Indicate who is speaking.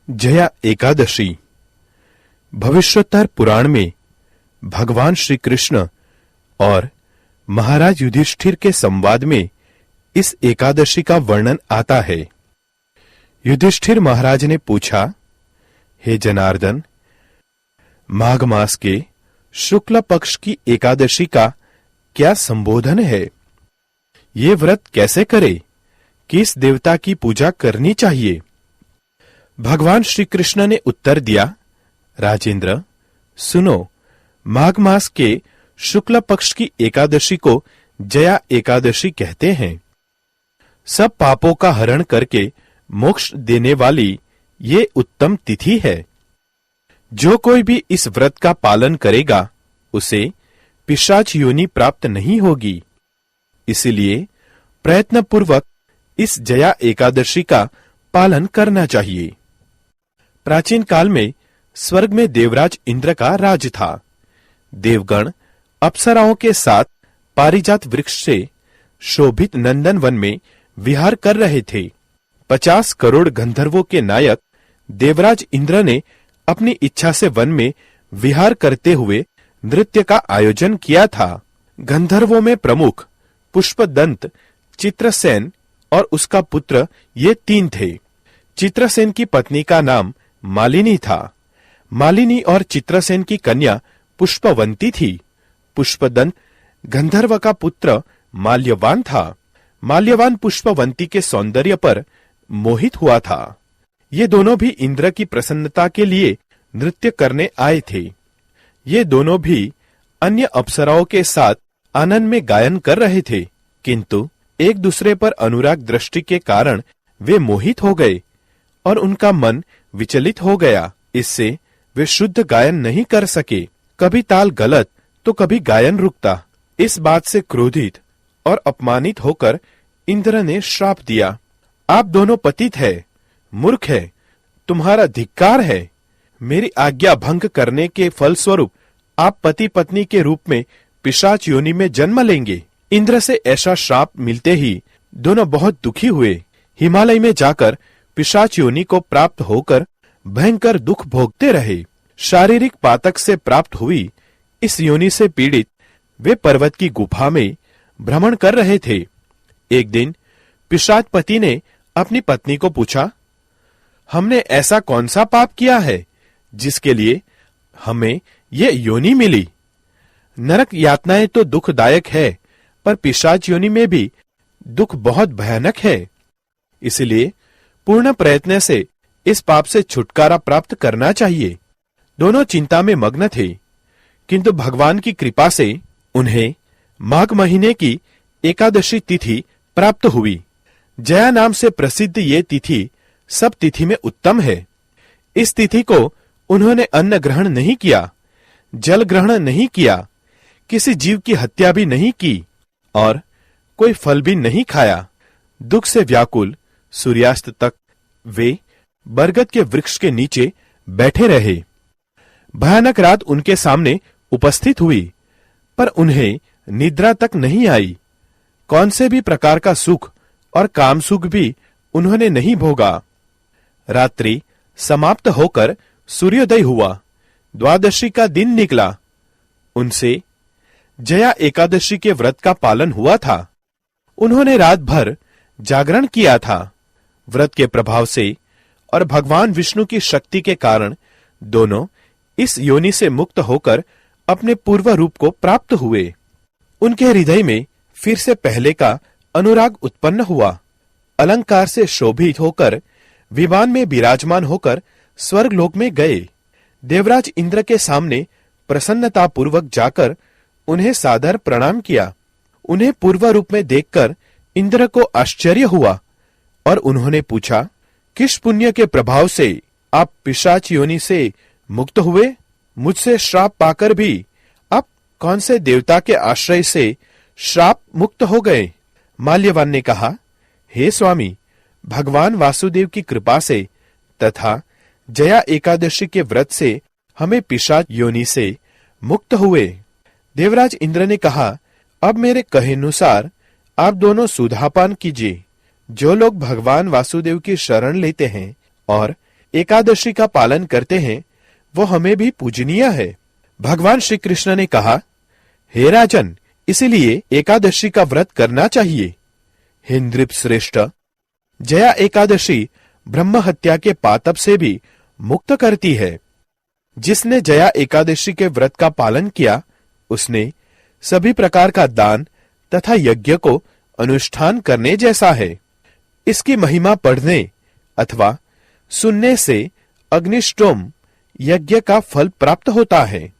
Speaker 1: जया एकादशी। भविष्योत्तर पुराण में भगवान श्री कृष्ण और महाराज युधिष्ठिर के संवाद में इस एकादशी का वर्णन आता है। युधिष्ठिर महाराज ने पूछा, हे जनार्दन, माघ मास के शुक्ल पक्ष की एकादशी का क्या संबोधन है? ये व्रत कैसे करे? किस देवता की पूजा करनी चाहिए? भगवान श्री कृष्ण ने उत्तर दिया, राजेंद्र, सुनो, माघ मास के शुक्ल पक्ष की एकादशी को जया एकादशी कहते हैं। सब पापों का हरण करके मोक्ष देने वाली ये उत्तम तिथि है। जो कोई भी इस व्रत का पालन करेगा उसे पिशाच योनि प्राप्त नहीं होगी। इसलिए प्रयत्नपूर्वक इस जया एकादशी का पालन करना चाहिए। प्राचीन काल में स्वर्ग में देवराज इंद्र का राज था। देवगण अप्सराओं के साथ पारिजात वृक्ष से शोभित नंदन वन में विहार कर रहे थे। 50 करोड़ गंधर्वों के नायक देवराज इंद्र ने अपनी इच्छा से वन में विहार करते हुए नृत्य का आयोजन किया था। गंधर्वों में प्रमुख पुष्पदंत, चित्रसेन और उसका पुत्र ये 3 थे। चित्रसेन की पत्नी का नाम मालिनी था। मालिनी और चित्रसेन की कन्या पुष्पवंती थी। पुष्पदंत गंधर्व का पुत्र माल्यवान था। माल्यवान पुष्पवंती के सौंदर्य पर मोहित हुआ था। ये दोनों भी इंद्र की प्रसन्नता के लिए नृत्य करने आए थे। ये दोनों भी अन्य अप्सराओं के साथ आनंद में गायन कर रहे थे, किंतु एक दूसरे पर अनुराग दृष्टि के कारण वे मोहित हो गए और उनका मन विचलित हो गया। इससे वे शुद्ध गायन नहीं कर सके। कभी ताल गलत तो कभी गायन रुकता। इस बात से क्रोधित और अपमानित होकर इंद्र ने श्राप दिया, आप दोनों पतित है, मूर्ख है, तुम्हारा धिक्कार है। मेरी आज्ञा भंग करने के फलस्वरूप आप पति पत्नी के रूप में पिशाच योनि में जन्म लेंगे। इंद्र से ऐसा श्राप मिलते ही दोनों बहुत दुखी हुए। हिमालय में जाकर पिशाच योनि को प्राप्त होकर भयंकर दुख भोगते रहे। शारीरिक पातक से प्राप्त हुई इस योनि से पीड़ित वे पर्वत की गुफा में भ्रमण कर रहे थे। एक दिन पिशाच पति ने अपनी पत्नी को पूछा, हमने ऐसा कौन सा पाप किया है जिसके लिए हमें ये योनि मिली? नरक यातनाएं तो दुखदायक है, पर पिशाच योनि में भी दुख बहुत भयानक है। इसलिए पूर्ण प्रयत्न से इस पाप से छुटकारा प्राप्त करना चाहिए। दोनों चिंता में मग्न थे, किंतु भगवान की कृपा से उन्हें माघ महीने की एकादशी तिथि प्राप्त हुई। जया नाम से प्रसिद्ध ये तिथि सब तिथि में उत्तम है। इस तिथि को उन्होंने अन्न ग्रहण नहीं किया, जल ग्रहण नहीं किया, किसी जीव की हत्या भी नहीं की और कोई फल भी नहीं खाया। दुख से व्याकुल सूर्यास्त तक वे बरगद के वृक्ष के नीचे बैठे रहे। भयानक रात उनके सामने उपस्थित हुई, पर उन्हें निद्रा तक नहीं आई। कौन से भी प्रकार का सुख और काम सुख भी उन्होंने नहीं भोगा। रात्रि समाप्त होकर सूर्योदय हुआ। द्वादशी का दिन निकला। उनसे जया एकादशी के व्रत का पालन हुआ था। उन्होंने रात भर जागरण किया था। व्रत के प्रभाव से और भगवान विष्णु की शक्ति के कारण दोनों इस योनि से मुक्त होकर अपने पूर्व रूप को प्राप्त हुए। उनके हृदय में फिर से पहले का अनुराग उत्पन्न हुआ। अलंकार से शोभित होकर विमान में विराजमान होकर स्वर्गलोक में गए। देवराज इंद्र के सामने प्रसन्नता पूर्वक जाकर उन्हें सादर प्रणाम किया। उन्हें पूर्व रूप में देखकर इंद्र को आश्चर्य हुआ और उन्होंने पूछा, किस पुण्य के प्रभाव से आप पिशाच योनि से मुक्त हुए? मुझसे श्राप पाकर भी आप कौन से देवता के आश्रय से श्राप मुक्त हो गए? माल्यवान ने कहा, हे स्वामी, भगवान वासुदेव की कृपा से तथा जया एकादशी के व्रत से हमें पिशाच योनि से मुक्त हुए। देवराज इंद्र ने कहा, अब मेरे कहेनुसार आप दोनों सुधापान कीजिए। जो लोग भगवान वासुदेव की शरण लेते हैं और एकादशी का पालन करते हैं वो हमें भी पूजनीय है। भगवान श्री कृष्ण ने कहा, हे राजन, इसीलिए एकादशी का व्रत करना चाहिए। हे नृप श्रेष्ठ, जया एकादशी ब्रह्म हत्या के पातक से भी मुक्त करती है। जिसने जया एकादशी के व्रत का पालन किया, उसने सभी प्रकार का दान तथा यज्ञ को अनुष्ठान करने जैसा है। इसकी महिमा पढ़ने अथवा सुनने से अग्निष्टोम यज्ञ का फल प्राप्त होता है।